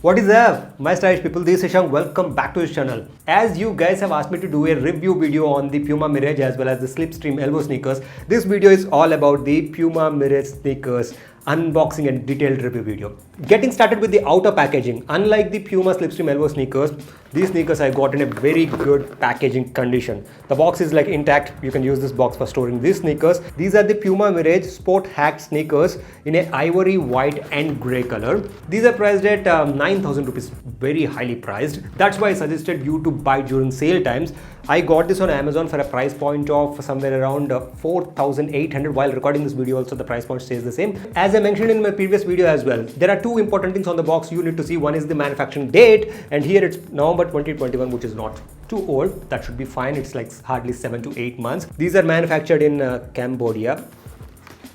What is up, my stylish people? This is Shank. Welcome back to this channel. As you guys have asked me to do a review video on the Puma Mirage as well as the Slipstream Elbow sneakers, this video is all about the Puma Mirage sneakers unboxing and detailed review video. Getting started with the outer packaging. Unlike the Puma Slipstream Elbow sneakers, these sneakers I got in a very good packaging condition. The box is like intact. You can use this box for storing these sneakers. These are the Puma Mirage Sport Hack sneakers in a ivory, white and grey color. These are priced at 9,000 rupees, very highly priced. That's why I suggested you to buy during sale times. I got this on Amazon for a price point of somewhere around 4,800. While recording this video also the price point stays the same. As I mentioned in my previous video as well, there are two important things on the box you need to see. One is the manufacturing date, and here it's November 2021, which is not too old. That should be fine. It's like hardly 7 to 8 months. These are manufactured in Cambodia.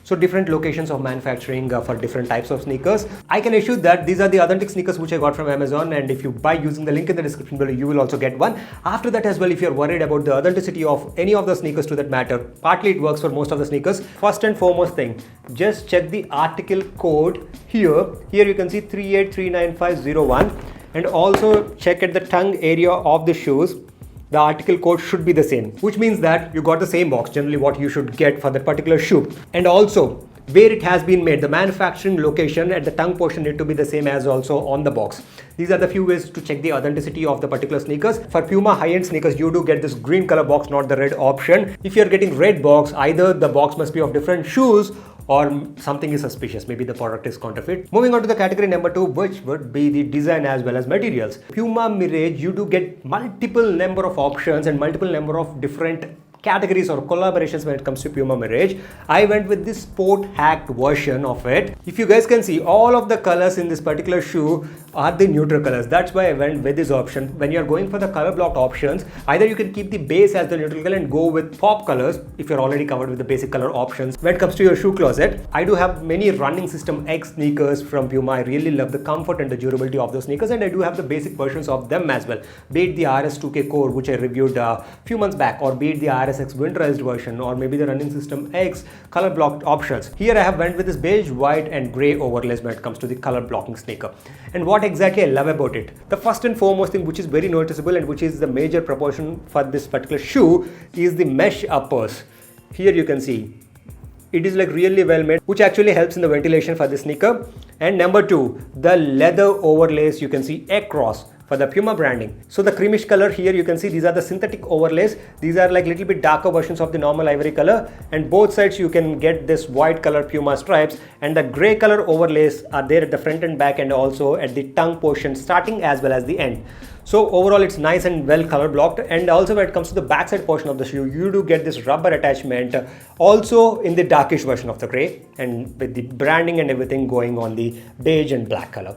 So different locations of manufacturing for different types of sneakers. I can assure that these are the authentic sneakers which I got from Amazon, and if you buy using the link in the description below, you will also get one. After that as well, if you're worried about the authenticity of any of the sneakers to that matter, partly it works for most of the sneakers. First and foremost thing, just check the article code here. Here you can see 3839501, and also check at the tongue area of the shoes. The article code should be the same, which means that you got the same box, generally what you should get for that particular shoe. And also where it has been made, the manufacturing location at the tongue portion need to be the same as also on the box. These are the few ways to check the authenticity of the particular sneakers. For Puma high-end sneakers, you do get this green color box, not the red option. If you're getting red box, either the box must be of different shoes or something is suspicious, maybe the product is counterfeit. Moving on to the category number 2, which would be the design as well as materials. Puma Mirage, you do get multiple number of options and multiple number of different categories or collaborations when it comes to Puma Mirage. I went with this sport hacked version of it. If you guys can see, all of the colors in this particular shoe are the neutral colors. That's why I went with this option. When you're going for the color blocked options, either you can keep the base as the neutral color and go with pop colors if you're already covered with the basic color options. When it comes to your shoe closet, I do have many Running System X sneakers from Puma. I really love the comfort and the durability of those sneakers, and I do have the basic versions of them as well. Be it the RS2K Core, which I reviewed a few months back, or be it the RSX winterized version, or maybe the Running System X color blocked options. Here I have went with this beige, white and gray overlays when it comes to the color blocking sneaker. And what exactly I love about it, the first and foremost thing which is very noticeable and which is the major proportion for this particular shoe is the mesh uppers. Here you can see it is like really well made, which actually helps in the ventilation for the sneaker. And number 2, the leather overlays you can see across for the Puma branding. So the creamish color here you can see, these are the synthetic overlays. These are like little bit darker versions of the normal ivory color, and both sides you can get this white color Puma stripes, and the gray color overlays are there at the front and back and also at the tongue portion starting as well as the end. So overall it's nice and well color blocked. And also when it comes to the backside portion of the shoe, you do get this rubber attachment also in the darkish version of the gray, and with the branding and everything going on the beige and black color.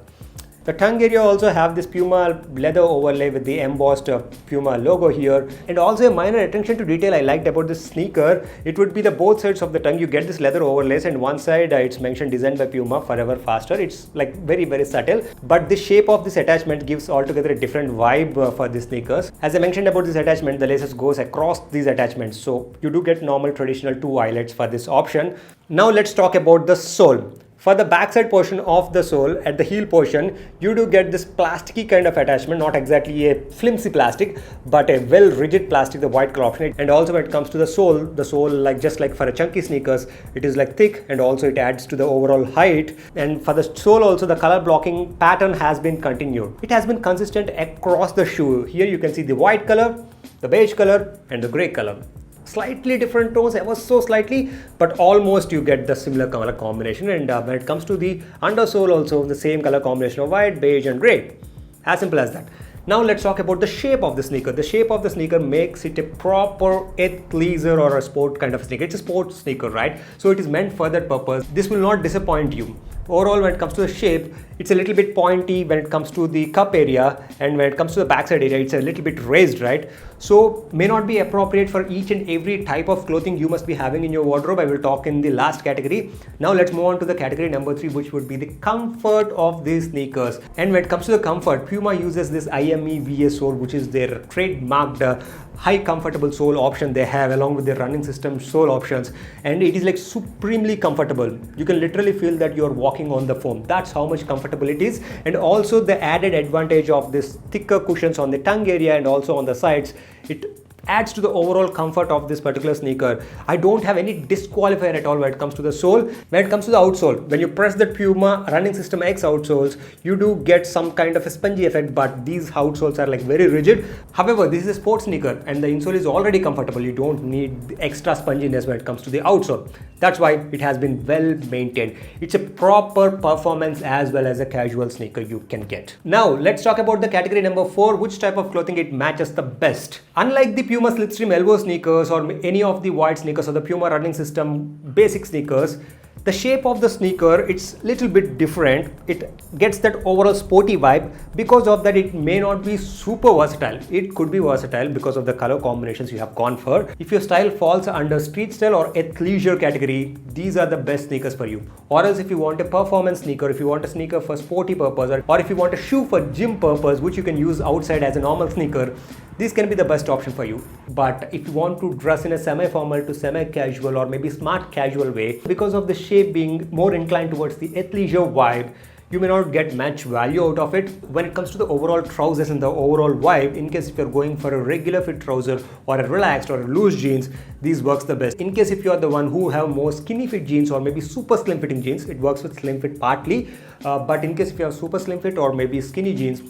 The tongue area also have this Puma leather overlay with the embossed Puma logo here. And also a minor attention to detail I liked about this sneaker, it would be the both sides of the tongue you get this leather overlays, and one side it's mentioned designed by Puma, forever faster. It's like very subtle, but the shape of this attachment gives altogether a different vibe for these sneakers. As I mentioned about this attachment, the laces goes across these attachments, so you do get normal traditional 2 eyelets for this option. Now let's talk about the sole. For the backside portion of the sole, at the heel portion, you do get this plasticky kind of attachment, not exactly a flimsy plastic, but a well rigid plastic, the white color option. And also when it comes to the sole like just like for a chunky sneakers, it is like thick, and also it adds to the overall height. And for the sole also, the color blocking pattern has been continued. It has been consistent across the shoe. Here you can see the white color, the beige color and the gray color. Slightly different tones, ever so slightly, but almost you get the similar color combination. And when it comes to the undersole also, the same color combination of white, beige and gray. As simple as that. Now let's talk about the shape of the sneaker. The shape of the sneaker makes it a proper athleisure or a sport kind of sneaker. It's a sports sneaker, right? So it is meant for that purpose. This will not disappoint you. Overall, when it comes to the shape, it's a little bit pointy when it comes to the cup area, and when it comes to the backside area, it's a little bit raised, right? So may not be appropriate for each and every type of clothing you must be having in your wardrobe. I will talk in the last category. Now let's move on to the category number 3, which would be the comfort of these sneakers. And when it comes to the comfort, Puma uses this IME VA sole, which is their trademarked high comfortable sole option they have along with their Running System sole options, and it is like supremely comfortable. You can literally feel that you're walking walking on the foam. That's how much comfortable it is. And also the added advantage of this thicker cushions on the tongue area and also on the sides, it adds to the overall comfort of this particular sneaker. I don't have any disqualifier at all when it comes to the sole. When it comes to the outsole, when you press the Puma Running System X outsoles, you do get some kind of a spongy effect, but these outsoles are like very rigid. However, this is a sports sneaker and the insole is already comfortable. You don't need extra sponginess when it comes to the outsole. That's why it has been well maintained. It's a proper performance as well as a casual sneaker you can get. Now let's talk about the category number 4, which type of clothing it matches the best. Unlike the Puma Slipstream elbow sneakers or any of the wide sneakers or the Puma Running System basic sneakers, the shape of the sneaker, it's little bit different. It gets that overall sporty vibe. Because of that, it may not be super versatile. It could be versatile because of the color combinations you have gone for. If your style falls under street style or athleisure category, these are the best sneakers for you. Or else if you want a performance sneaker, if you want a sneaker for sporty purpose, or if you want a shoe for gym purpose, which you can use outside as a normal sneaker, this can be the best option for you. But if you want to dress in a semi-formal to semi-casual or maybe smart casual way, because of the shape being more inclined towards the athleisure vibe, you may not get much value out of it. When it comes to the overall trousers and the overall vibe, in case if you're going for a regular fit trouser or a relaxed or a loose jeans, these works the best. In case if you are the one who have more skinny fit jeans or maybe super slim fitting jeans, it works with slim fit partly. But in case if you have super slim fit or maybe skinny jeans,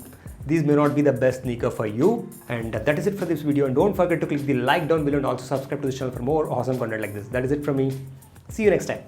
these may not be the best sneaker for you. And that is it for this video. And don't forget to click the like down below and also subscribe to the channel for more awesome content like this. That is it from me. See you next time.